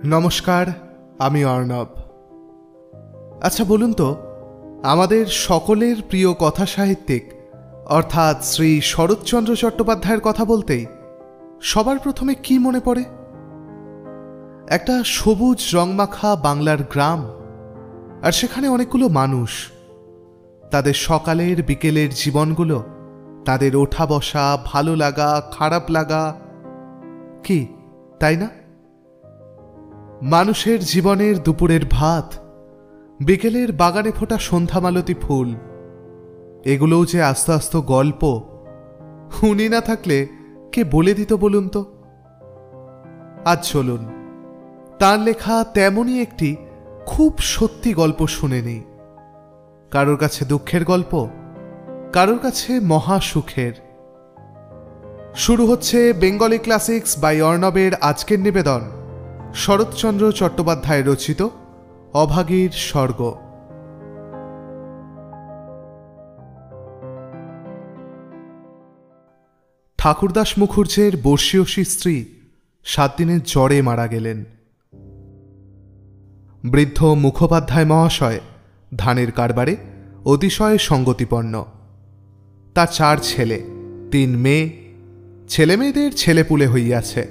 নমস্কার, আমি অর্ণব। আচ্ছা বলুন তো, আমাদের সকলের প্রিয় কথা সাহিত্যিক অর্থাৎ শ্রী শরৎচন্দ্র চট্টোপাধ্যায়ের কথা বলতেই সবার প্রথমে কি মনে পড়ে? একটা সবুজ রংমাখা বাংলার গ্রাম, আর সেখানে অনেকগুলো মানুষ, তাদের সকালের বিকেলের জীবনগুলো, তাদের ওঠা বসা, ভালো লাগা, খারাপ লাগা, কি তাই না? মানুষের জীবনের দুপুরের ভাত, বিকেলের বাগানে ফোটা সন্ধ্যামালতী ফুল, এগুলোও যে আস্তে আস্তে গল্প, উনি না থাকলে কে বলে দিত বলুন তো? আজ চলুন তাঁর লেখা তেমনই একটি খুব সত্যি গল্প শুনে নেই। কারোর কাছে দুঃখের গল্প, কারোর কাছে মহা সুখের। শুরু হচ্ছে বেঙ্গলি ক্লাসিক্স বাই অর্ণবের আজকের নিবেদন, শরৎচন্দ্র চট্টোপাধ্যায় রচিত অভাগীর স্বর্গ। ঠাকুরদাস মুখুর্জের বর্ষীয়সী স্ত্রী 7 দিনের জ্বরে মারা গেলেন। বৃদ্ধ মুখোপাধ্যায় মহাশয় ধানের কারবারে অতিশয় সঙ্গতিপন্ন। তার 4 ছেলে, 3 মেয়ে। ছেলেমেয়েদের ছেলেপুলে হইয়াছে।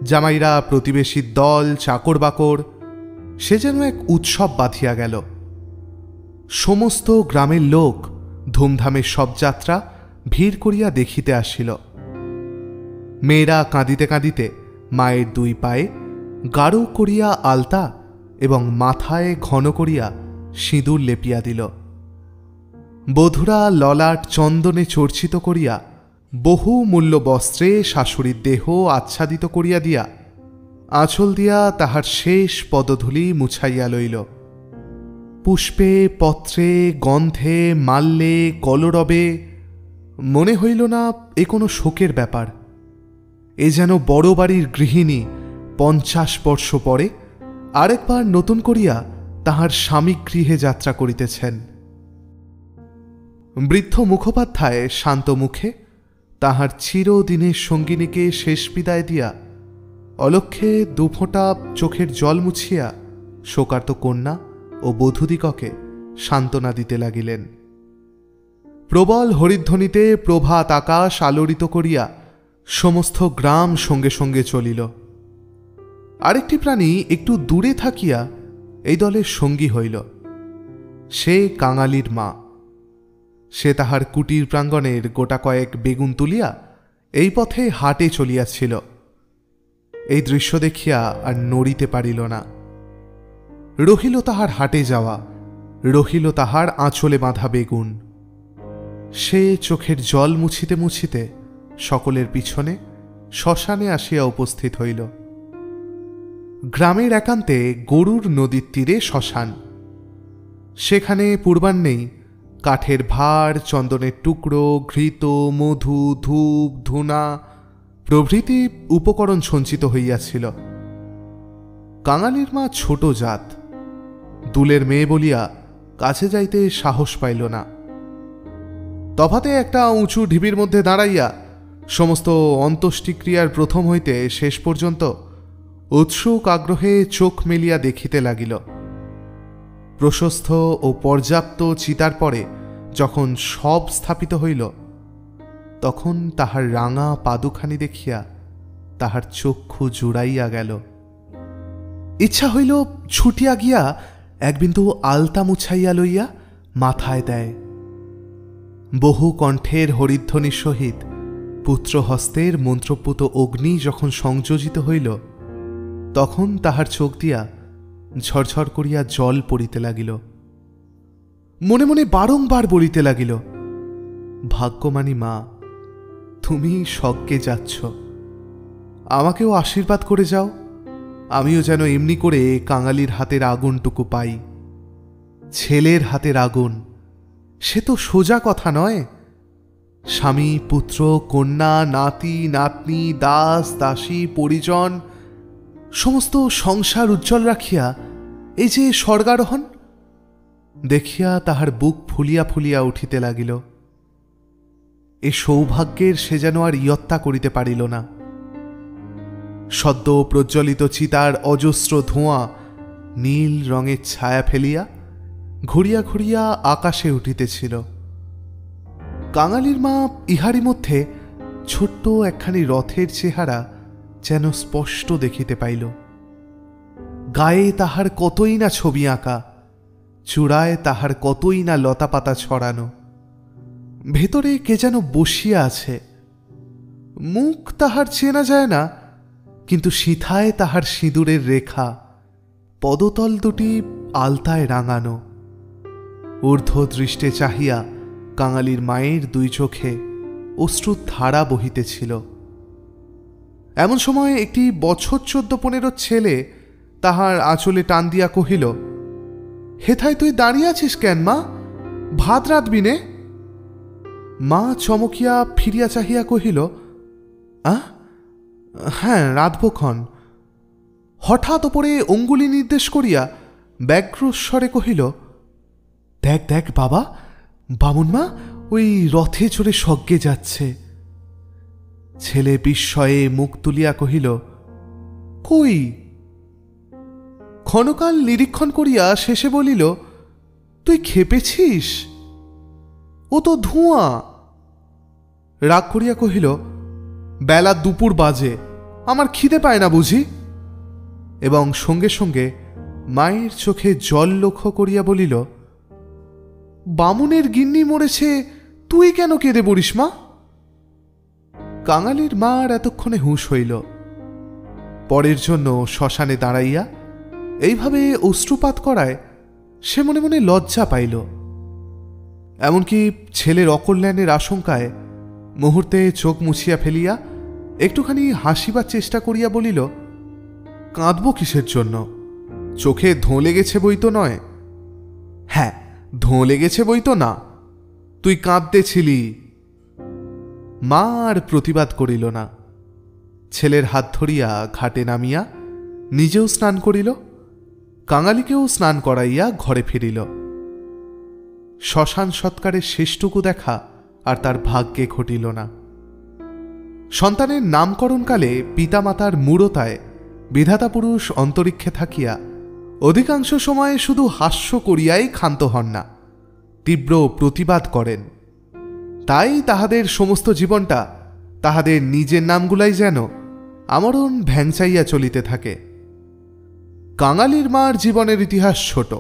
জামাইরা, প্রতিবেশীর দল, চাকর বাকর, সে যেন এক উৎসব বাঁধিয়া গেল। সমস্ত গ্রামের লোক ধুমধামের শবযাত্রা ভিড় করিয়া দেখিতে আসিল। মেয়েরা কাঁদিতে কাঁদিতে মায়ের 2 পায়ে গাঢ় করিয়া আলতা এবং মাথায় ঘন করিয়া সিঁদুর লেপিয়া দিল। বধূরা ললাট চন্দনে চর্চিত করিয়া বহু মূল্য বস্ত্রে শাশুড়ির দেহ আচ্ছাদিত করিয়া দিয়া আঁচল দিয়া তাহার শেষ পদধূলি মুছাইয়া লইল। পুষ্পে, পত্রে, গন্ধে, মাল্যে, কলরবে মনে হইল না এ কোনো শোকের ব্যাপার। এ যেন বড় বাড়ির গৃহিণী 50 বর্ষ পরে আরেকবার নতুন করিয়া তাহার স্বামী গৃহে যাত্রা করিতেছেন। বৃদ্ধ মুখোপাধ্যায় শান্ত মুখে তাহার চিরদিনের সঙ্গিনীকে শেষ বিদায় দিয়া অলক্ষ্যে 2 ফোঁটা চোখের জল মুছিয়া শোকার্ত কন্যা ও বধূদিগকে সান্ত্বনা দিতে লাগিলেন। প্রবল হরিধ্বনিতে প্রভাত আকাশ আলোড়িত করিয়া সমস্ত গ্রাম সঙ্গে সঙ্গে চলিল। আরেকটি প্রাণী একটু দূরে থাকিয়া এই দলের সঙ্গী হইল। সে কাঙালির মা। সে তাহার কুটির প্রাঙ্গণের গোটা কয়েক বেগুন তুলিয়া এই পথে হাটে চলিয়াছিল। এই দৃশ্য দেখিয়া আর নড়িতে পারিল না। রহিল তাহার হাটে যাওয়া, রহিল তাহার আঁচলে বাঁধা বেগুন। সে চোখের জল মুছিতে মুছিতে সকলের পিছনে শ্মশানে আসিয়া উপস্থিত হইল। গ্রামের একান্তে গরুর নদীর তীরে শ্মশান। সেখানে পূর্বাহ্নেই কাঠের ভাঁড়, চন্দনের টুকরো, ঘৃত, মধু, ধূপ, ধূনা প্রভৃতি উপকরণ সঞ্চিত হইয়াছিল। কাঙালির মা ছোট জাত, দুলের মেয়ে বলিয়া কাছে যাইতে সাহস পাইল না। তফাতে একটা উঁচু ঢিবির মধ্যে দাঁড়াইয়া সমস্ত অন্ত্যেষ্টিক্রিয়ার প্রথম হইতে শেষ পর্যন্ত উৎসুক আগ্রহে চোখ মেলিয়া দেখিতে লাগিল। প্রশস্ত ও পর্যাপ্ত চিতার পরে যখন সব স্থাপিত হইল, তখন তাহার রাঙা পাদুখানি দেখিয়া তাহার চক্ষু জুড়াইয়া গেল। ইচ্ছা হইল ছুটিয়া গিয়া এক বিন্দু আলতা মুছাইয়া লইয়া মাথায় দেয়। বহু কণ্ঠের হরিধ্বনির সহিত পুত্রহস্তের মন্ত্রপুত অগ্নি যখন সংযোজিত হইল, তখন তাহার চোখ দিয়া ঝরঝর করিয়া জল পড়িতে লাগিল। মনে মনে বারংবার বলিতে লাগিল, ভাগ্যমানী মা, তুমি স্বর্গে যাচ্ছ, আমাকেও আশীর্বাদ করে যাও, আমিও যেন এমনি করে কাঙালির হাতের আগুনটুকু পাই। ছেলের হাতের আগুন, সে তো সোজা কথা নয়। স্বামী, পুত্র, কন্যা, নাতি, নাতনি, দাস, দাসী, পরিজন, সমস্ত সংসার উজ্জ্বল রাখিয়া এই যে স্বর্গারোহণ দেখিয়া তাহার বুক ফুলিয়া ফুলিয়া উঠিতে লাগিল। এ সৌভাগ্যের সে যেন আর ইয়ত্তা করিতে পারিল না। সদ্য প্রজ্বলিত চিতার অজস্র ধোঁয়া নীল রঙের ছায়া ফেলিয়া ঘুরিয়া ঘুরিয়া আকাশে উঠিতেছিল। কাঙালির মা ইহারি মধ্যে ছোট্ট একখানি রথের চেহারা যেন স্পষ্ট দেখিতে পাইল। গায়ে তাহার কতই না ছবি আঁকা, চূড়ায় তাহার কতই না লতাপাতা ছড়ানো। ভেতরে কে যেন বসিয়া আছে। মুখ তাহার চেনা যায় না, কিন্তু সিথায় তাহার সিঁদুরের রেখা, পদতল দুটি আলতায় রাঙানো। ঊর্ধ্ব দৃষ্টে চাহিয়া কাঙালির মায়ের দুই চোখে অশ্রুর ধারা বহিতেছিল। এমন সময় একটি বছর 14-15 ছেলে তাহার আঁচলে টান দিয়া কহিল, হেথায় তুই দাঁড়িয়ে আছিস কেন মা? ভাত রাঁধবি নে? মা চমকিয়া ফিরিয়া চাহিয়া কহিল, হ্যাঁ, রাঁধবক্ষণ। হঠাৎ ওপরে অঙ্গুলি নির্দেশ করিয়া ব্যগ্রস্বরে কহিল, দেখ দেখ বাবা, বামুন মা ওই রথে চড়ে স্বর্গে যাচ্ছে। ছেলে বিস্ময়ে মুখ তুলিয়া কহিল, কই? ক্ষণকাল নিরীক্ষণ করিয়া শেষে বলিল, তুই খেপেছিস? ও তো ধোঁয়া। রাগ করিয়া কহিল, বেলা দুপুর বাজে, আমার খিদে পায় না বুঝি? এবং সঙ্গে সঙ্গে মায়ের চোখে জল লক্ষ্য করিয়া বলিল, বামুনের গিন্নি মরেছে, তুই কেন কেঁদে পড়িস মা? কাঙালির মার এতক্ষণে হুঁশ হইল। পরের জন্য শ্মশানে দাঁড়াইয়া এইভাবে অশ্রুপাত করায় সে মনে মনে লজ্জা পাইল। এমনকি ছেলের অকল্যাণের আশঙ্কায় মুহূর্তে চোখ মুছিয়া ফেলিয়া একটুখানি হাসিবার চেষ্টা করিয়া বলিল, কাঁদব কিসের জন্য? চোখে ধোঁ লেগেছে বই তো নয়। হ্যাঁ, ধোঁ লেগেছে বই তো না, তুই কাঁদতেছিলি। মা আর প্রতিবাদ করিল না। ছেলের হাত ধরিয়া ঘাটে নামিয়া নিজেও স্নান করিল, কাঙালিকেও স্নান করাইয়া ঘরে ফিরিল। শ্মশান সৎকারের শেষটুকু দেখা আর তার ভাগ্যে ঘটিল না। সন্তানের নামকরণকালে পিতামাতার মূঢ়তায় বিধাতা পুরুষ অন্তরিক্ষে থাকিয়া অধিকাংশ সময়ে শুধু হাস্য করিয়াই ক্ষান্ত হন না, তীব্র প্রতিবাদ করেন। তাই তাহাদের সমস্ত জীবনটা তাহাদের নিজের নামগুলাই যেন আমরণ ভ্যাংচাইয়া চলিতে থাকে। কাঙালির মার জীবনের ইতিহাস ছোট,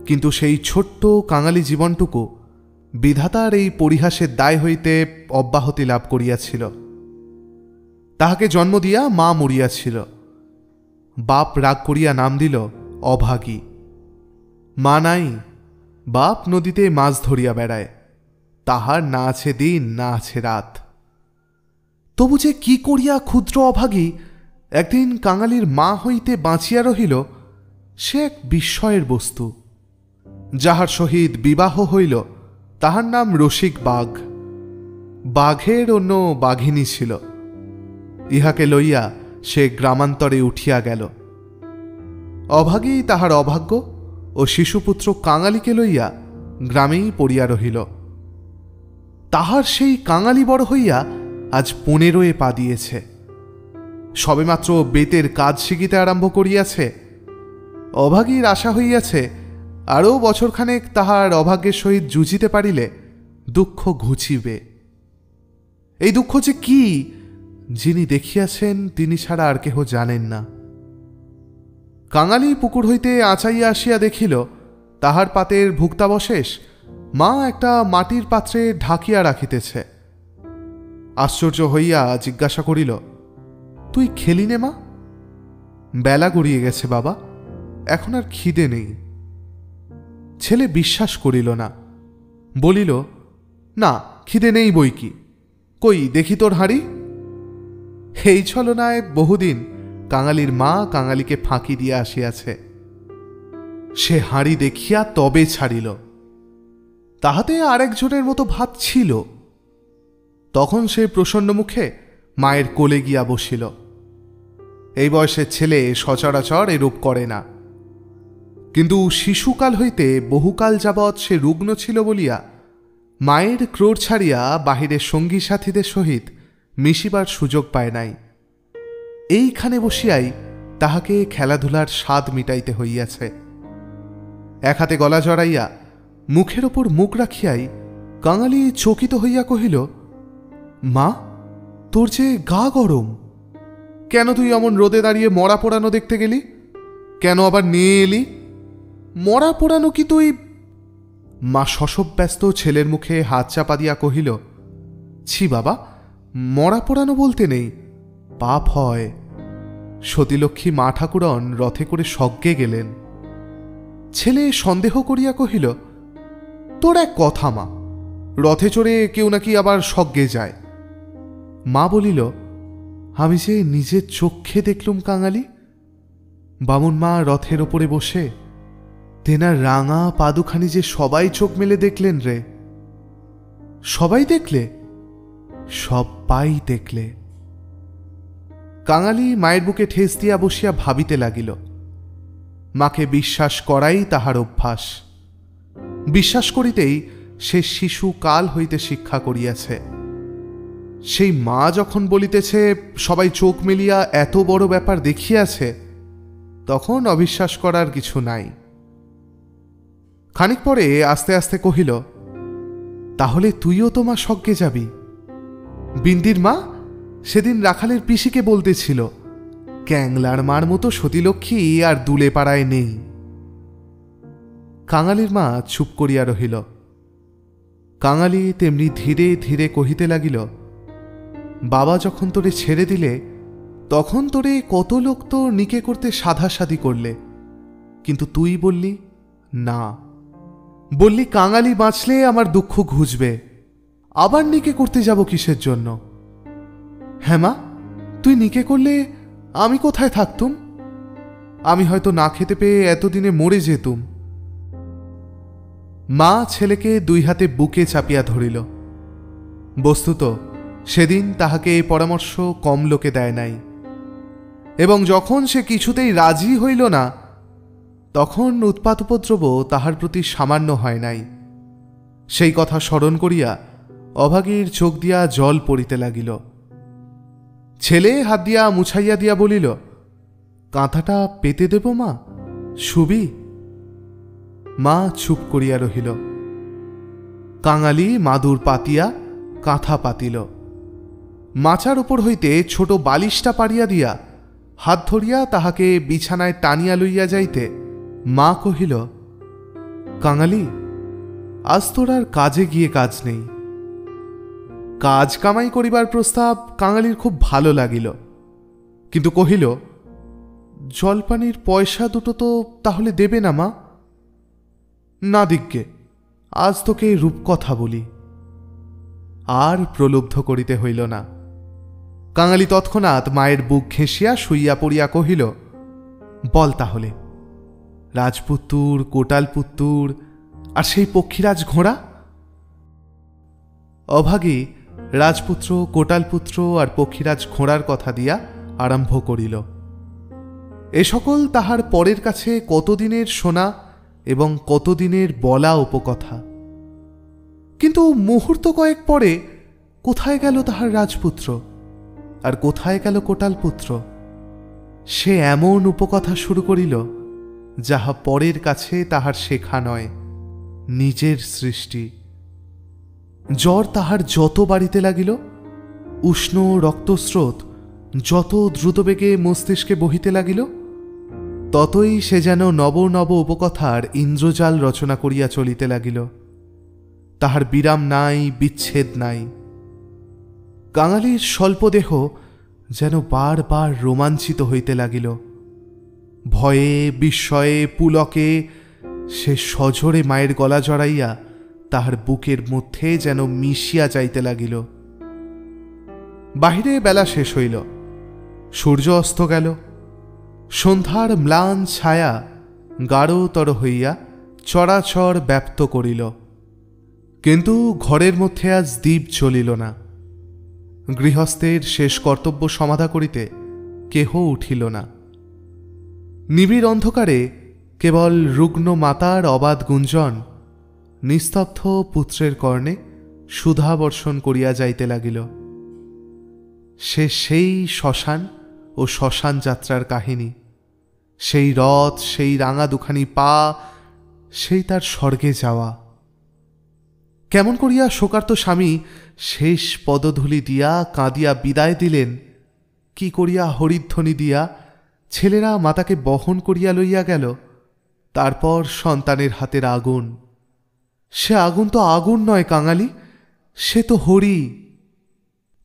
কিন্তু সেই ছোট্ট কাঙালি জীবনটুকু বিধাতার এই পরিহাসের দায় হইতে অব্যাহতি লাভ করিয়াছিল। তাহাকে জন্ম দিয়া মা মরিয়াছিল। বাপ রাগ করিয়া নাম দিল অভাগী। মা নাই, বাপ নদীতে মাছ ধরিয়া বেড়ায়, তাহার না আছে দিন না আছে রাত। তবু যে কি করিয়া ক্ষুদ্র অভাগী একদিন কাঙালির মা হইতে বাঁচিয়া রহিল, সে এক বিস্ময়ের বস্তু। যাহার সহিত বিবাহ হইল তাহার নাম রসিক বাঘ। বাঘের অন্য বাঘিনী ছিল। ইহাকে লইয়া সে গ্রামান্তরে উঠিয়া গেল। অভাগী তাহার অভাগ্য ও শিশুপুত্র কাঙালিকে লইয়া গ্রামেই পড়িয়া রহিল। তাহার সেই কাঙালি বড় হইয়া আজ 15 পা দিয়েছে। সবেমাত্র বেতের কাজ শিখিতে আরম্ভ করিয়াছে। অভাগীর আশা হইয়াছে আরও বছরখানেক তাহার অভাগ্যের সহিত যুঝিতে পারিলে দুঃখ ঘুচিবে। এই দুঃখ যে কি, যিনি দেখিয়াছেন তিনি ছাড়া আর কেহ জানেন না। কাঙালি পুকুর হইতে আঁচাইয়া আসিয়া দেখিল তাহার পাতের ভুক্তাবশেষ মা একটা মাটির পাত্রে ঢাকিয়া রাখিতেছে। আশ্চর্য হইয়া জিজ্ঞাসা করিল, তুই খেলি নে মা? বেলা গড়িয়ে গেছে বাবা, এখন আর খিদে নেই। ছেলে বিশ্বাস করিল না, বলিল, না, খিদে নেই বই কি, কই দেখি তোর হাঁড়ি। এই ছলনায় বহুদিন কাঙালির মা কাঙালিকে ফাঁকি দিয়া আসিয়াছে। সে হাঁড়ি দেখিয়া তবে ছাড়িল। তাহাতে আরেকজনের মতো ভাত ছিল। তখন সে প্রসন্ন মুখে মায়ের কোলে গিয়া বসিল। এই বয়সের ছেলে সচরাচর এরূপ করে না, কিন্তু শিশুকাল হইতে বহুকাল যাবৎ সে রুগ্ন ছিল বলিয়া মায়ের ক্রোড় ছাড়িয়া বাহিরের সঙ্গী সাথীদের সহিত মিশিবার সুযোগ পায় নাই। এইখানে বসিয়াই তাহাকে খেলাধুলার স্বাদ মিটাইতে হইয়াছে। এক হাতে গলা জড়াইয়া মুখের ওপর মুখ রাখিয়াই কাঙালি চকিত হইয়া কহিল, মা, তোর যে গা গরম, কেন তুই এমন রোদে দাঁড়িয়ে মরা পোড়ানো দেখতে গেলি? কেন আবার নিয়ে এলি? মরা পোড়ানো কি তুই? মা শশব্যস্ত ছেলের মুখে হাত চাপা দিয়া কহিল, ছি বাবা, মরা পোড়ানো বলতে নেই, পাপ হয়। সতীলক্ষ্মী মা ঠাকুরন রথে করে স্বর্গে গেলেন। ছেলে সন্দেহ করিয়া কহিল, তোর এক কথা মা, রথে চড়ে কেউ নাকি আবার স্বর্গে যায়। মা বলিল, আমি যে নিজের চোখে দেখলুম কাঙালি। বামুন মা রথের ওপরে বসে তেনার রাঙা পাদুখানি যে সবাই চোখ মেলে দেখলেন রে। সবাই দেখলে? সবাই দেখলে। কাঙালি মায়ের বুকে ঠেস দিয়া বসিয়া ভাবিতে লাগিল। মাকে বিশ্বাস করাই তাহার অভ্যাস। বিশ্বাস করিতেই সে শিশু কাল হইতে শিক্ষা করিয়াছে। সেই মা যখন বলিতেছে সবাই চোখ মেলিয়া এত বড় ব্যাপার দেখিয়াছে, তখন অবিশ্বাস করার কিছু নাই। খানিক পরে আস্তে আস্তে কহিল, তাহলে তুইও তো মা স্বর্গে যাবি। বিন্দির মা সেদিন রাখালের পিসিকে বলতেছিল, ক্যাংলার মার মতো সতীলক্ষ্মী আর দুলে পাড়ায় নেই। কাঙালির মা চুপ করিয়া রহিল। কাঙালি তেমনি ধীরে ধীরে কহিতে লাগিল, বাবা যখন তোরে ছেড়ে দিলে তখন তোরে কত লোক তো নিকে করতে সাধাসাধি করলে, কিন্তু তুই বললি না। বললি কাঙালি বাঁচলে আমার দুঃখ ঘুচবে, আবার নিকে করতে যাব কিসের জন্য? হ্যাঁ মা, তুই নিকে করলে আমি কোথায় থাকতুম? আমি হয়তো না খেতে পেয়ে এতদিনে মরে যেতুম। মা ছেলেকে দুই হাতে বুকে চাপিয়া ধরিল। বস্তুত সেদিন তাহাকে এই পরামর্শ কম লোকে দেয় নাই, এবং যখন সে কিছুতেই রাজি হইল না, তখন উৎপাত উপদ্রব তাহার প্রতি সামান্য হয় নাই। সেই কথা স্মরণ করিয়া অভাগীর চোখ দিয়া জল পড়িতে লাগিল। ছেলে হাত দিয়া মুছাইয়া দিয়া বলিল, কাঁথাটা পেতে দেব মা, শুবি? মা চুপ করিয়া রহিল। কাঙালি মাদুর পাতিয়া কাঁথা পাতিল। মাচার উপর হইতে ছোট বালিশটা পাড়িয়া দিয়া হাত ধরিয়া তাহাকে বিছানায় টানিয়া লইয়া যাইতে মা কহিল, কাঙালি, আজ তোর আর কাজে গিয়ে কাজ নেই। কাজ কামাই করিবার প্রস্তাব কাঙালির খুব ভালো লাগিল, কিন্তু কহিল, জলপানির পয়সা দুটো তো তাহলে দেবে না মা? না দিগ্গে, আজ তোকে রূপকথা বলি। আর প্রলুব্ধ করিতে হইল না। কাঙালি তৎক্ষণাৎ মায়ের বুক ঘেঁষিয়া শুইয়া পড়িয়া কহিল, বল তাহলে, রাজপুত্তুর, কোটালপুত্তুর আর সেই পক্ষীরাজ ঘোড়া? অভাগী রাজপুত্র, কোটালপুত্র আর পক্ষীরাজ ঘোড়ার কথা দিয়া আরম্ভ করিল। এ সকল তাহার পরের কাছে কতদিনের শোনা এবং কতদিনের বলা উপকথা। কিন্তু মুহূর্ত কয়েক পরে কোথায় গেল তাহার রাজপুত্র, আর কোথায় গেল কোটালপুত্র? সে এমন উপকথা শুরু করিল যাহা পরের কাছে তাহার শেখা নয়, নিজের সৃষ্টি। জ্বর তাহার যত বাড়িতে লাগিল, উষ্ণ রক্তস্রোত যত দ্রুতবেগে মস্তিষ্কে বহিতে লাগিল, ততই সে যেন নব নব উপকথার ইন্দ্রজাল রচনা করিয়া চলিতে লাগিল। তাহার বিরাম নাই, বিচ্ছেদ নাই। কাঙালির স্বল্পদেহ যেন বারবার রোমাঞ্চিত হইতে লাগিল। ভয়ে, বিস্ময়ে, পুলকে সে সজোরে মায়ের গলা জড়াইয়া তাহার বুকের মধ্যে যেন মিশিয়া যাইতে লাগিল। বাহিরে বেলা শেষ হইল, সূর্য অস্ত গেল। সন্ধ্যার ম্লান ছায়া গাঢ়তর হইয়া চরাচর ব্যাপ্ত করিল, কিন্তু ঘরের মধ্যে আজ দীপ জ্বলিল না। গৃহস্থের শেষ কর্তব্য সমাধা করিতে কেহ উঠিল না। নিবিড় অন্ধকারে কেবল রুগ্ন মাতার অবাধ গুঞ্জন নিস্তব্ধ পুত্রের কর্ণে সুধাবর্ষণ করিয়া যাইতে লাগিল। সে সেই শ্মশান ও ও শ্মশান যাত্রার কাহিনী। সেই রথ, সেই রাঙা দুখানি পা, সেই তার স্বর্গে যাওয়া। কেমন করিয়া শোকার্ত স্বামী শেষ পদধূলি দিয়া কাঁদিয়া বিদায় দিলেন, কি করিয়া হরিধ্বনি দিয়া ছেলেরা মাতাকে বহন করিয়া লইয়া গেল। তারপর সন্তানের হাতের আগুন। সে আগুন তো আগুন নয় কাঙালি, সে তো হরি।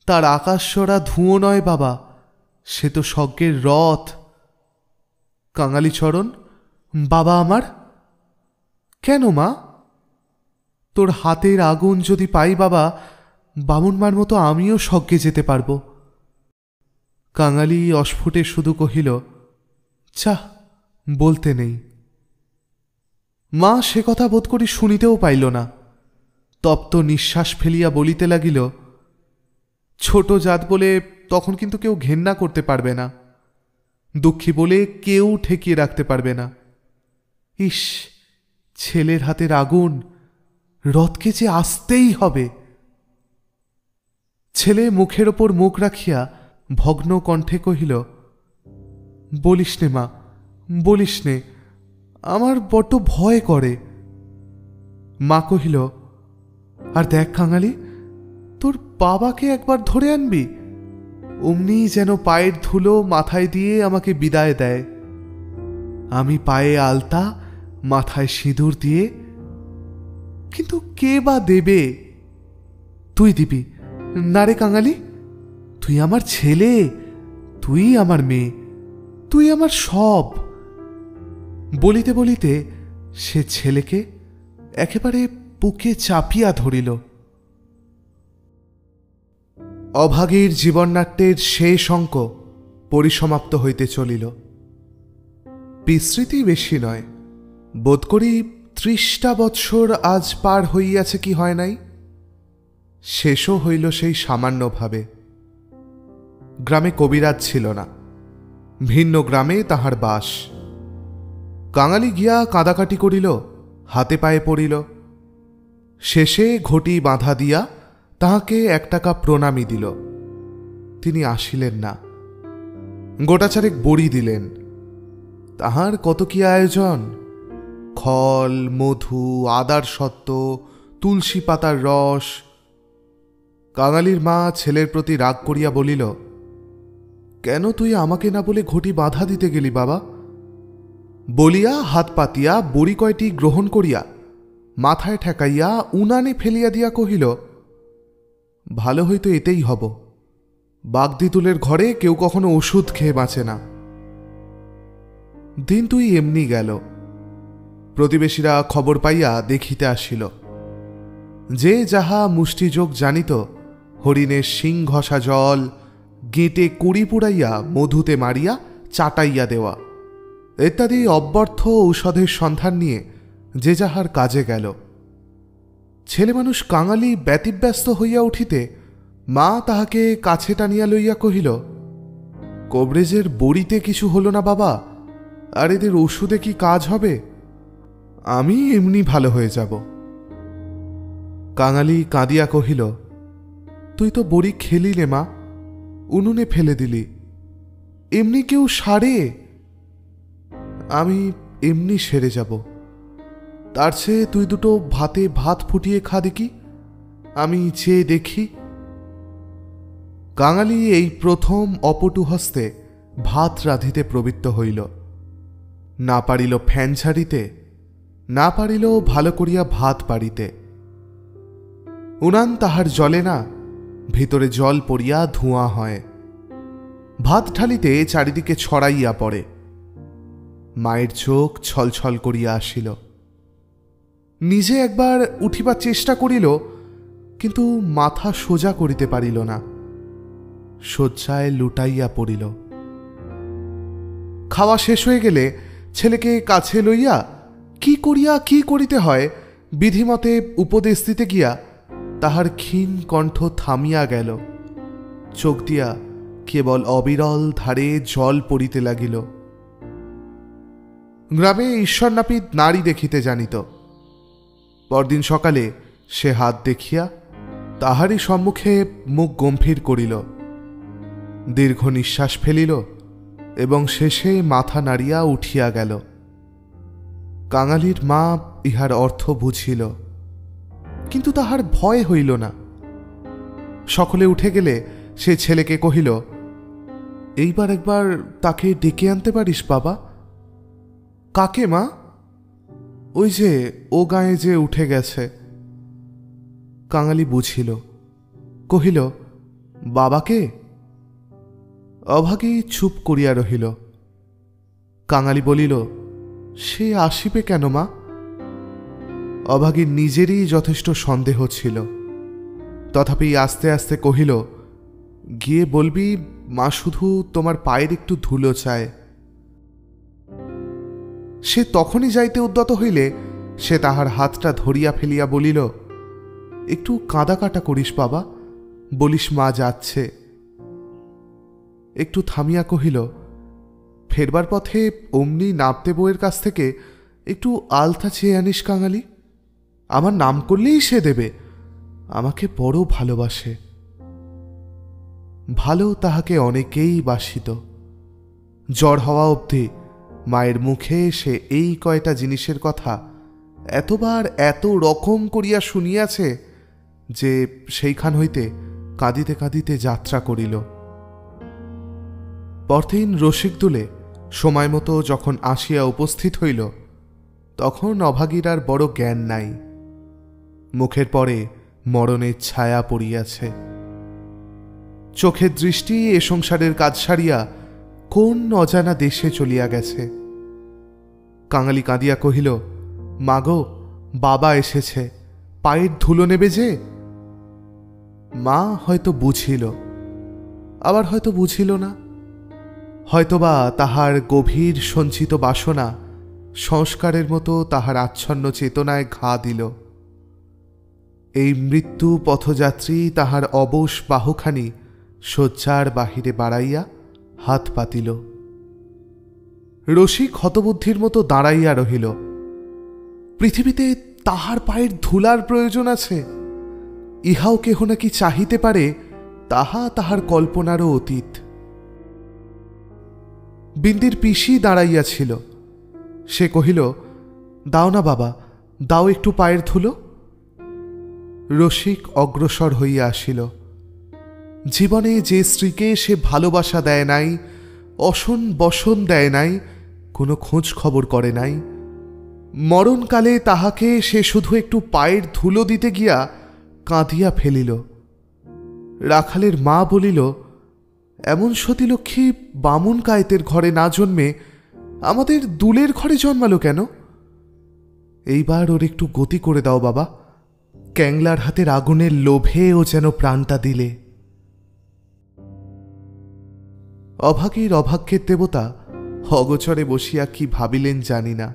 তার আকাশছড়া ধুঁয়ো নয় বাবা, সে তো স্বর্গের রথ। কাঙালিচরণ, বাবা আমার। কেন মা? তোর হাতের আগুন যদি পাই বাবা, বামুনমার মতো আমিও স্বর্গে যেতে পারব। কাঙালি অস্ফুটে শুধু কহিল, চাহ, বলতে নেই। মা সে কথা বোধ করি শুনিতেও পাইল না। তপ্ত নিঃশ্বাস ফেলিয়া বলিতে লাগিল, ছোট জাত বলে তখন কিন্তু কেউ ঘেন্না করতে পারবে না, দুঃখী বলে কেউ ঠেকিয়ে রাখতে পারবে না। ইস, ছেলের হাতের আগুন, রথকে যে আসতেই হবে। ছেলে মুখের ওপর মুখ রাখিয়া ভগ্ন কণ্ঠে কহিল, বলিস নে মা, বলিস নে, আমার বড্ড ভয় করে। মা কহিল, আর দেখ কাঙালি, তোর বাবাকে একবার ধরে আনবি, অমনি যেন পায়ের ধুলো মাথায় দিয়ে আমাকে বিদায় দেয়। আমি পায়ে আলতা, মাথায় সিঁদুর দিয়ে। কিন্তু কে বা দেবে? তুই দিবি না রে কাঙালি? তুই আমার ছেলে, তুই আমার মেয়ে, তুই আমার সব। বলিতে বলিতে সে ছেলেকে একেবারে বুকে চাপিয়া ধরিল। অভাগীর জীবননাট্যের শেষ অঙ্ক পরিসমাপ্ত হইতে চলিল। বিস্মৃতি বেশি নয়, বোধ করি 30টা বৎসর আজ পার হইয়াছে কি হয় নাই। শেষও হইল সেই সামান্যভাবে। গ্রামে কবিরাজ ছিল না, ভিন্ন গ্রামে তাহার বাস। কাঙালি গিয়া কাঁদাকাটি করিল, হাতে পায়ে পড়িল। শেষে ঘটি বাঁধা দিয়া তাহাকে 1 টাকা প্রণামী দিল। তিনি আসিলেন না। গোটাচারেক বড়ি দিলেন। তাহার কত কি আয়োজন! খল, মধু, আদার সত্ত্ব, তুলসী পাতার রস। কাঙালির মা ছেলের প্রতি রাগ করিয়া বলিল, কেন তুই আমাকে না বলে ঘটি বাঁধা দিতে গেলি বাবা? বলিয়া হাত পাতিয়া বড়ি কয়টি গ্রহণ করিয়া মাথায় ঠেকাইয়া উনানে ফেলিয়া দিয়া কহিল, ভালো হইতো এতেই হব। বাগদিতুলের ঘরে কেউ কখনো ওষুধ খেয়ে বাঁচে না। দিন তুই এমনি গেল। প্রতিবেশীরা খবর পাইয়া দেখিতে আসিল। যে যাহা মুষ্টিযোগ জানিত, হরিণের শিং ঘষা জল গেঁটে কুড়ি পুড়াইয়া মধুতে মারিয়া চাটাইয়া দেওয়া ইত্যাদি অব্যর্থ ঔষধের সন্ধান নিয়ে যে যাহার কাজে গেল। ছেলে মানুষ কাঙালি ব্যতিব্যস্ত হইয়া উঠিতে মা তাহাকে কাছে টানিয়া লইয়া কহিল, কবরেজের বড়িতে কিছু হল না বাবা, আর এদের ওষুধে কি কাজ হবে? আমি এমনি ভালো হয়ে যাব। কাঙালি কাঁদিয়া কহিল, তুই তো বড়ি খেলি রে মা, উনুনে ফেলে দিলি, এমনি কেউ সারে? আমি এমনি সেরে যাব। তার চেয়ে তুই দুটো ভাতে ভাত ফুটিয়ে খা দেখি, আমি চেয়ে দেখি। কাঙালি এই প্রথম অপটু হস্তে ভাত রাঁধিতে প্রবৃত্ত হইল। না পারিল ফ্যান ছাড়িতে, না পারিল ভালো করিয়া ভাত পাড়িতে। উনান তাহার জ্বলে না, ভিতরে জল পড়িয়া ধোঁয়া হয়। ভাত ঢালিতে চারিদিকে ছড়াইয়া পড়ে। মায়ের চোখ ছলছল করিয়া আসিল। নিজে একবার উঠিবার চেষ্টা করিল, কিন্তু মাথা সোজা করিতে পারিল না। শয্যায় লুটাইয়া পড়িল। খাওয়া শেষ হয়ে গেলে ছেলেকে কাছে লইয়া কি করিয়া কি করিতে হয় বিধিমতে উপদেশ দিতে গিয়া তাহার ক্ষীণ কণ্ঠ থামিয়া গেল। চোখ দিয়া কেবল অবিরল ধারে জল পড়িতে লাগিল। গ্রামে ঈশ্বরনাপিত নারী দেখিতে জানিত। পরদিন সকালে সে হাত দেখিয়া তাহারই সম্মুখে মুখ গম্ভীর করিল, দীর্ঘ নিঃশ্বাস ফেলিল, এবং শেষে মাথা নাড়িয়া উঠিয়া গেল। কাঙালির মা ইহার অর্থ বুঝিল, কিন্তু তাহার ভয় হইল না। সকলে উঠে গেলে সে ছেলেকে কহিল, এইবার একবার তাকে ডেকে আনতে পারিস বাবা। কাকে মা? ওই যে ও গায়ে যে উঠে গেছে। কাঙালি বুঝিল, কহিল, বাবাকে? অভাগী চুপ করিয়া রহিল। কাঙালি বলিল, সে আসিবে কেন মা? অভাগীর নিজেরই যথেষ্ট সন্দেহ ছিল, তথাপি আস্তে আস্তে কহিল, গিয়ে বলবি মা শুধু তোমার পায়ের একটু ধুলো চায়। সে তখনই যাইতে উদ্যত হইলে সে তাহার হাতটা ধরিয়া ফেলিয়া বলিল, একটু কাঁদা কাটা করিস বাবা, বলিস মা যাচ্ছে। একটু থামিয়া কহিল, ফেরবার পথে অমনি নাপতে বউয়ের কাছ থেকে একটু আলতা চেয়ে আনিস কাঙালি। আমার নাম করলেই সে দেবে। আমাকে বড় ভালোবাসে। ভালো তাহাকে অনেকেই বাসিত। জ্বর হওয়া অবধি মায়ের মুখে সে এই কয়টা জিনিসের কথা এতবার এত রকম করিয়া শুনিয়াছে যে সেইখান হইতে কাঁদিতে কাঁদিতে যাত্রা করিল। পরদিন রসিকদুলে সময় মতো যখন আসিয়া উপস্থিত হইল, তখন অভাগীর আর বড় জ্ঞান নাই। মুখের পরে মরণের ছায়া পড়িয়াছে। চোখের দৃষ্টি এ সংসারের কাজ সারিয়া কোন অজানা দেশে চলিয়া গেছে। কাঙালি কাঁদিয়া কহিল, মাগো, বাবা এসেছে, পায়ের ধুলো নেবে যে। মা হয়তো বুঝিল, আবার হয়তো বুঝিল না। হয়তোবা তাহার গভীর সঞ্চিত বাসনা সংস্কারের মতো তাহার আচ্ছন্ন চেতনায় ঘা দিল। এই মৃত্যু পথযাত্রী তাহার অবশ বাহুখানি শয্যার বাহিরে বাড়াইয়া হাত পাতিল। রসিক হতবুদ্ধির মতো দাঁড়াইয়া রহিল। পৃথিবীতে তাহার পায়ের ধুলার প্রয়োজন আছে? ইহাও কেহ নাকি চাহিতে পারে, তাহা তাহার কল্পনারও অতীত। বিন্দির পিসি দাঁড়াইয়াছিল। সে কহিল, দাও না বাবা, দাও একটু পায়ের ধুলো। রসিক অগ্রসর হইয়া আসিল। জীবনে যে স্ত্রীকে সে ভালোবাসা দেয় নাই, অসন বসন দেয় নাই, কোনো খোঁজ খবর করে নাই, মরণকালে তাহাকে সে শুধু একটু পায়ের ধুলো দিতে গিয়া কাঁদিয়া ফেলিল। রাখালের মা বলিল, এমন সতীলক্ষ্মী বামুন কায়েতের ঘরে না জন্মে আমাদের দুলের ঘরে জন্মালো কেন? এইবার ওর একটু গতি করে দাও বাবা, ক্যাংলার হাতের আগুনের লোভে ও যেন প্রাণটা দিলে। অভাগীর অভাগ্যের দেবতা অগোচরে বসিয়া কি ভাবিলেন জানি না,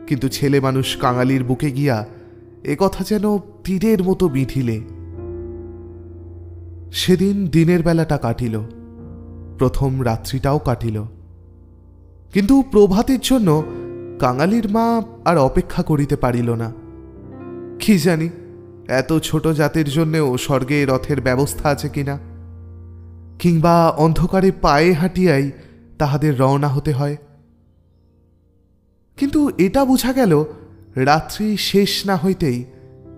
কিন্তু ছেলে মানুষ কাঙালির বুকে গিয়া এ কথা যেন তীরের মতো বিঁধিলে। সেদিন দিনের বেলাটা কাটিল, প্রথম রাত্রিটাও কাটিল, কিন্তু প্রভাতের জন্য কাঙালির মা আর অপেক্ষা করিতে পারিল না। কি জানি এত ছোট জাতির জন্যেও স্বর্গে রথের ব্যবস্থা আছে কিনা, কিংবা অন্ধকারে পায়ে হাঁটিয়াই তাহাদের রওনা হতে হয়। কিন্তু এটা বোঝা গেল, রাত্রি শেষ না হইতেই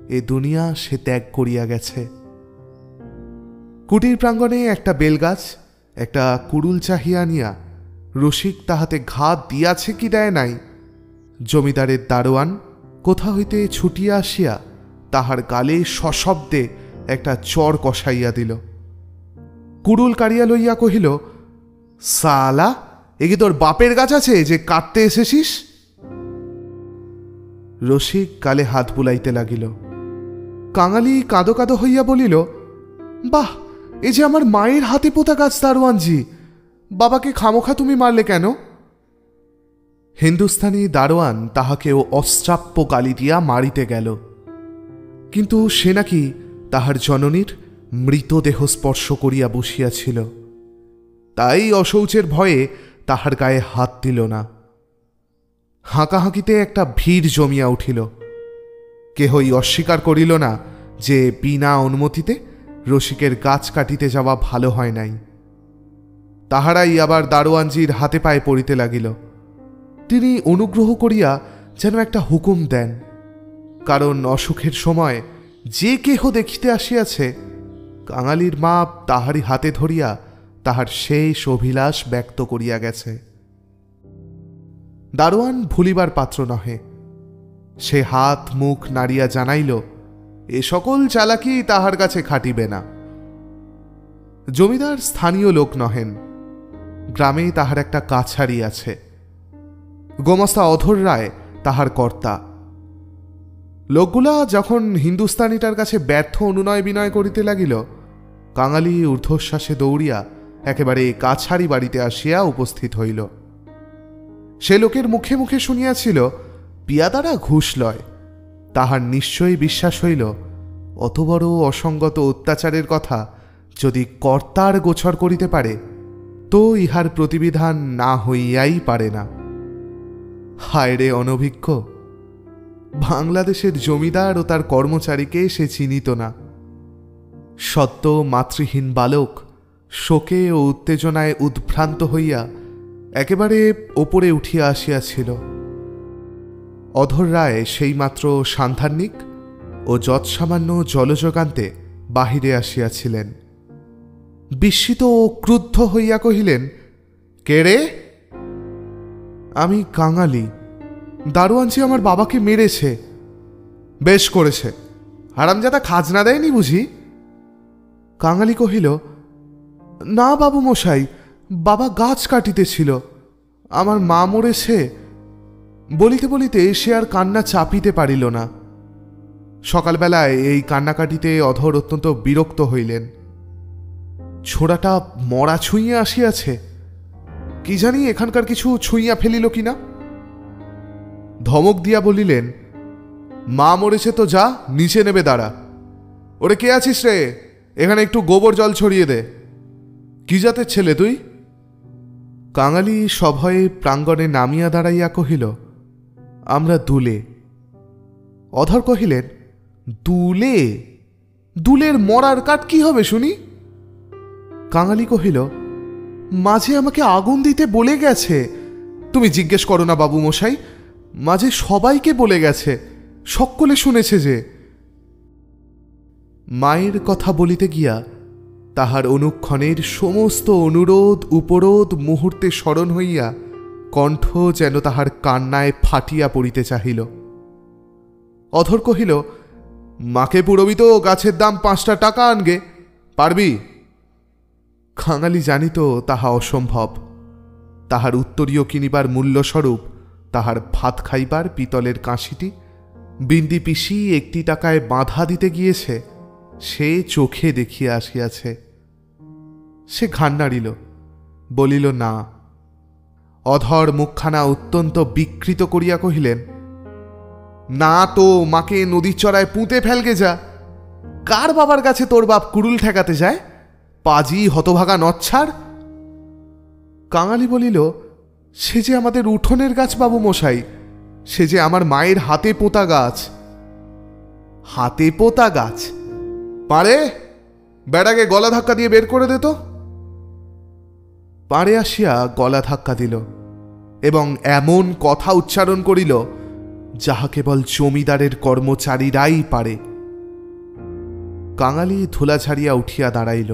এ দুনিয়া সে ত্যাগ করিয়া গেছে। কুটির প্রাঙ্গণে একটা বেলগাছ, একটা কুড়ুল চাহিয়া আনিয়া রসিক তাহাতে ঘা দিয়াছে কি দেয় নাই, জমিদারের দারোয়ান কোথা হইতে ছুটিয়া আসিয়া তাহার গালে সশব্দে একটা চর কষাইয়া দিল। কুড়ুল কাড়িয়া লইয়া কহিল, সালা, এ কি তোর বাপের গাছ আছে যে কাটতে এসেছিস? রসিক গালে হাত বুলাইতে লাগিল। কাঙালি কাঁদো কাঁদো হইয়া বলিল, বাহ, এ যে আমার মায়ের হাতে পোতা গাছ দারোয়ানজি, বাবাকে খামোখা তুমি মারলে কেন? হিন্দুস্থানি দারোয়ান তাহাকেও অস্ত্রাপ্য গালি দিয়া মারিতে গেল, কিন্তু সে নাকি তাহার জননীর মৃতদেহ স্পর্শ করিয়া বসিয়াছিল, তাই অশৌচের ভয়ে তাহার গায়ে হাত দিল না। হাঁকাহাঁকিতে একটা ভিড় জমিয়া উঠিল। কেহই অস্বীকার করিল না যে বিনা অনুমতিতে রসিকের গাছ কাটিতে যাওয়া ভালো হয় নাই। তাহারাই আবার দারোয়ানজির হাতে পায়ে পড়িতে লাগিল। তিনি অনুগ্রহ করিয়া যেন একটা হুকুম দেন, কারণ অসুখের সময় যে কেহ দেখিতে আসিয়াছে কাঙালির মা তাহারই হাতে ধরিয়া তাহার শেষ অভিলাষ ব্যক্ত করিয়া গেছে। দারোয়ান ভুলিবার পাত্র নহে। সে হাত মুখ নাড়িয়া জানাইল এ সকল চালাকি তাহার কাছে খাটিবে না। জমিদার স্থানীয় লোক নহেন, গ্রামে তাহার একটা কাছারি আছে। গোমস্তা অধর রায় তাহার কর্তা। লোকগুলা যখন হিন্দুস্তানিটার কাছে ব্যর্থ অনুনয় বিনয় করিতে লাগিল, কাঙালি ঊর্ধ্বশ্বাসে দৌড়িয়া একেবারে কাছারি বাড়িতে আসিয়া উপস্থিত হইল। সে লোকের মুখে মুখে শুনিয়াছিল পিয়াদারা ঘুষ লয়। তাহার নিশ্চয়ই বিশ্বাস হইল অত বড় অসঙ্গত অত্যাচারের কথা যদি কর্তার গোচর করিতে পারে তো ইহার প্রতিবিধান না হইয়াই পারে না। হায় রে অনভিজ্ঞ! বাংলাদেশের জমিদার ও তার কর্মচারীকে সে চিনিত না। সদ্য মাতৃহীন বালক শোকে ও উত্তেজনায় উদ্ভ্রান্ত হইয়া একেবারে ওপরে উঠিয়া আসিয়াছিল। অধর রায় সেইমাত্র সান্ধানিক ও যৎসামান্য জলযোগান্তে বাহিরে আসিয়াছিলেন। বিস্মিত ও ক্রুদ্ধ হইয়া কহিলেন, কে রে? আমি কাঙালি। দারোয়ানজি আমার বাবাকে মেরেছে। বেশ করেছে, হারামজাদা খাজনা দেয়নি বুঝি? কাঙালি কহিল, না বাবু মশাই, বাবা গাছ কাটিতেছিল, আমার মা মরেছে। বলিতে বলিতে সে আর কান্না চাপিতে পারিল না। সকালবেলায় এই কান্নাকাটিতে অধর অত্যন্ত বিরক্ত হইলেন। ছোড়াটা মরা ছুঁইয়া আসিয়াছে, কি জানি এখানকার কিছু ছুঁইয়া ফেলিল কিনা। ধমক দিয়া বলিলেন, মা মরেছে তো যা, নিচে নেবে দাঁড়া। ওরে কে আছিস রে? এখানে একটু গোবর জল ছড়িয়ে দে। কি জাতের ছেলে তুই? কাঙালি সভয়ে প্রাঙ্গণে নামিয়া দাঁড়াইয়া কহিল, আমরা দুলে। অধর কহিলেন, দুলে? দুলের মরার কাঠ কি হবে শুনি? কাঙালি কহিল, মাঝে আমাকে আগুন দিতে বলে গেছে। তুমি জিজ্ঞেস করো না বাবু মশাই, মাঝে সবাইকে বলে গেছে, সকলে শুনেছে যে। মায়ের কথা বলিতে গিয়া তাহার অনুক্ষণের সমস্ত অনুরোধ উপরোধ মুহূর্তে স্মরণ হইয়া কণ্ঠ যেন তাহার কান্নায় ফাটিয়া পড়িতে চাহিল। অধর কহিল, মাকে পুরবি তো গাছের দাম 5টা টাকা আনগে, পারবি? কাঙালি জানিত তাহা অসম্ভব। তাহার উত্তরীয় কিনিবার মূল্যস্বরূপ তাহার ভাত খাইবার পিতলের কাঁসিটি বিন্দি পিসি 1 টাকায় বাঁধা দিতে গিয়েছে সে চোখে দেখিয়া আসিয়াছে। সে ঘাড় নাড়িল, বলিল না। অধর মুখখানা অত্যন্ত বিকৃত করিয়া কহিলেন, না তো মাকে নদীর চড়ায় পুঁতে ফেলগে যা। কার বাবার কাছে তোর বাপ কুড়ুল ঠেকাতে যায়? পাজি হতভাগা নচ্ছাড়। কাঙালি বলিল, সে যে আমাদের উঠোনের গাছ বাবু মশাই, সে যে আমার মায়ের হাতে পোঁতা গাছ। হাতে পোঁতা গাছ? পারে বেড়াকে গলা ধাক্কা দিয়ে বের করে দে তো। পাড়ে আসিয়া গলা ধাক্কা দিল এবং এমন কথা উচ্চারণ করিল যাহা কেবল জমিদারের কর্মচারীরাই পারে। কাঙালি ধুলা ছাড়িয়া উঠিয়া দাঁড়াইল,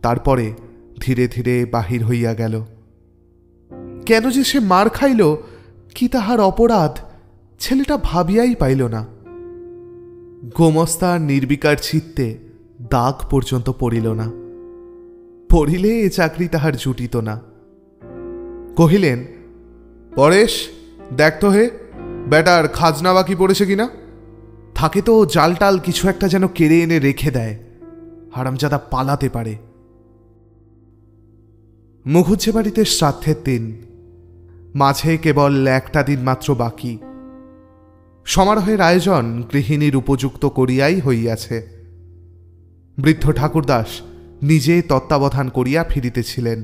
তারপরে ধীরে ধীরে বাহির হইয়া গেল। কেন যে সে মার খাইল, কি তাহার অপরাধ, ছেলেটা ভাবিয়াই পাইল না। গোমস্তার নির্বিকার চিত্তে দাগ পর্যন্ত পড়িল না। পড়িলে এ চাকরি তাহার জুটিত না। কহিলেন, পরেশ, দেখ তো হে বেটার খাজনা বাকি পড়েছে কিনা। থাকে তো জালটাল কিছু একটা যেন কেড়ে এনে রেখে দেয়, হারামজাদা পালাতে পারে। মুখুজ্জে বাড়িতে শ্রাদ্ধের দিন, মাঝে কেবল 1টা দিন মাত্র বাকি। সমারোহের আয়োজন গৃহিণীর উপযুক্ত করিয়াই হইয়াছে। বৃদ্ধ ঠাকুরদাস নিজে তত্ত্বাবধান করিয়া ফিরিতেছিলেন।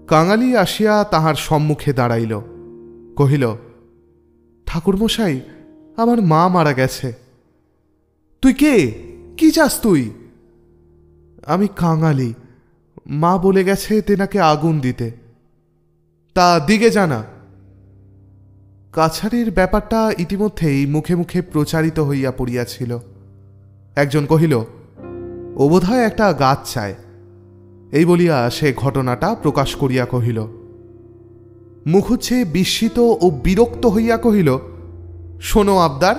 কাঙালি আসিয়া তাহার সম্মুখে দাঁড়াইল, কহিল, ঠাকুরমশাই, আমার মা মারা গেছে। তুই কে? কি চাস তুই? আমি কাঙালি, মা বলে গেছে তেনাকে আগুন দিতে। তা দিকে জানা। কাছারির ব্যাপারটা ইতিমধ্যেই মুখে মুখে প্রচারিত হইয়া পড়িয়াছিল। একজন কহিল, ও বোধহয় একটা গাছ চায়। এই বলিয়া সে ঘটনাটা প্রকাশ করিয়া কহিল। মুখুজ্জে বিস্মিত ও বিরক্ত হইয়া কহিল, শোনো আবদার,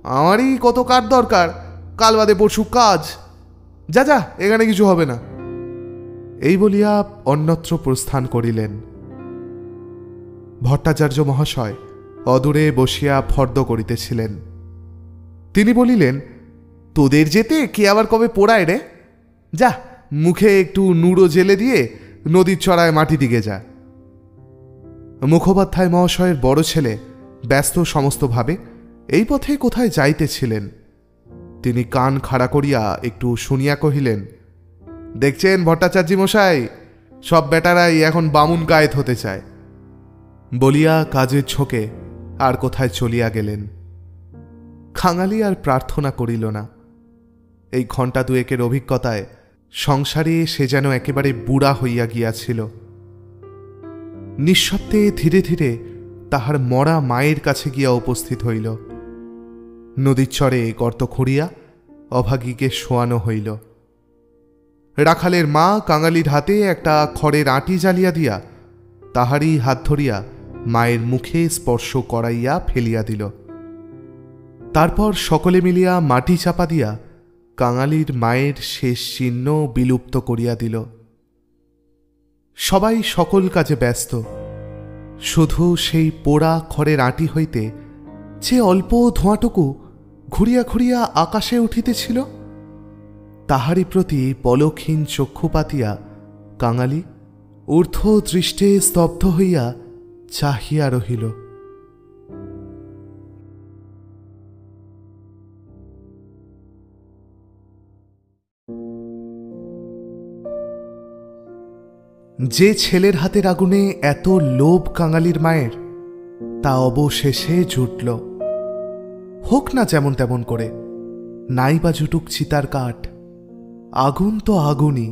আমারই কত কাঠ দরকার, কাল বাদে পরশু কাজ, যা যা, এখানে কিছু হবে না। এই বলিয়া অন্যত্র প্রস্থান করিলেন। ভট্টাচার্য মহাশয় অদূরে বসিয়া ফর্দ করিতেছিলেন। তিনি বলিলেন, তোদের যেতে কে আবার কবে পোড়ায় রে? যা, মুখে একটু নুড়ো জেলে দিয়ে নদীর চড়ায় মাটি দিকে যা। মুখোপাধ্যায় মহাশয়ের বড় ছেলে ব্যস্ত সমস্তভাবে এই পথে কোথায় যাইতেছিলেন। তিনি কান খাড়া করিয়া একটু শুনিয়া কহিলেন, দেখছেন ভট্টাচার্য মশাই, সব বেটারাই এখন বামুন গায়েত হতে চায়। বলিয়া কাজের ঝোঁকে আর কোথায় চলিয়া গেলেন। খাঙালি আর প্রার্থনা করিল না। এই ঘণ্টা দুয়েকের অভিজ্ঞতায় সংসারে সে যেন একেবারে বুড়া হইয়া গিয়াছিল। নিঃশব্দে ধীরে ধীরে তাহার মরা মায়ের কাছে গিয়া উপস্থিত হইল। নদীর চরে গর্ত খুঁড়িয়া অভাগীকে শোয়ানো হইল। রাখালের মা কাঙালির হাতে একটা খড়ের আঁটি জ্বালিয়া দিয়া তাহারই হাত ধরিয়া মায়ের মুখে স্পর্শ করাইয়া ফেলিয়া দিল। তারপর সকলে মিলিয়া মাটি চাপা দিয়া কাঙালির মায়ের শেষ চিহ্ন বিলুপ্ত করিয়া দিল। সবাই সকল কাজে ব্যস্ত। শুধু সেই পোড়া খড়ের আঁটি হইতে যে অল্প ধোঁয়াটুকু ঘুরিয়া ঘুরিয়া আকাশে উঠিতেছিল, তাহারই প্রতি পলকহীন চক্ষু পাতিয়া কাঙালি ঊর্ধ্ব দৃষ্টে স্তব্ধ হইয়া চাহিয়া রহিল। যে ছেলের হাতের আগুনে এত লোভ কাঙালির মায়ের, তা অবশেষে জুটল। হোক না যেমন তেমন করে, নাই বা জুটুক চিতার কাঠ, আগুন তো আগুনই।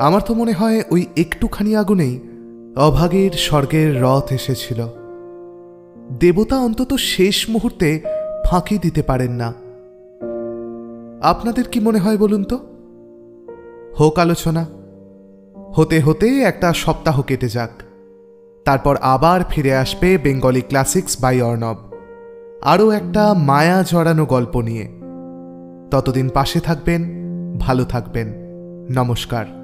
আমার তো মনে হয় ওই একটুখানি আগুনেই অভাগীর স্বর্গের রথ এসেছিল। দেবতা অন্তত শেষ মুহূর্তে ফাঁকি দিতে পারেন না। আপনাদের কি মনে হয় বলুন তো? হোক আলোচনা। হতে হতে একটা সপ্তাহ কেটে যাক, তারপর আবার ফিরে আসবে বেঙ্গলি ক্লাসিক্স বাই অর্ণব আরও একটা মায়া জড়ানো গল্প নিয়ে। ততদিন পাশে থাকবেন, ভালো থাকবেন। নমস্কার।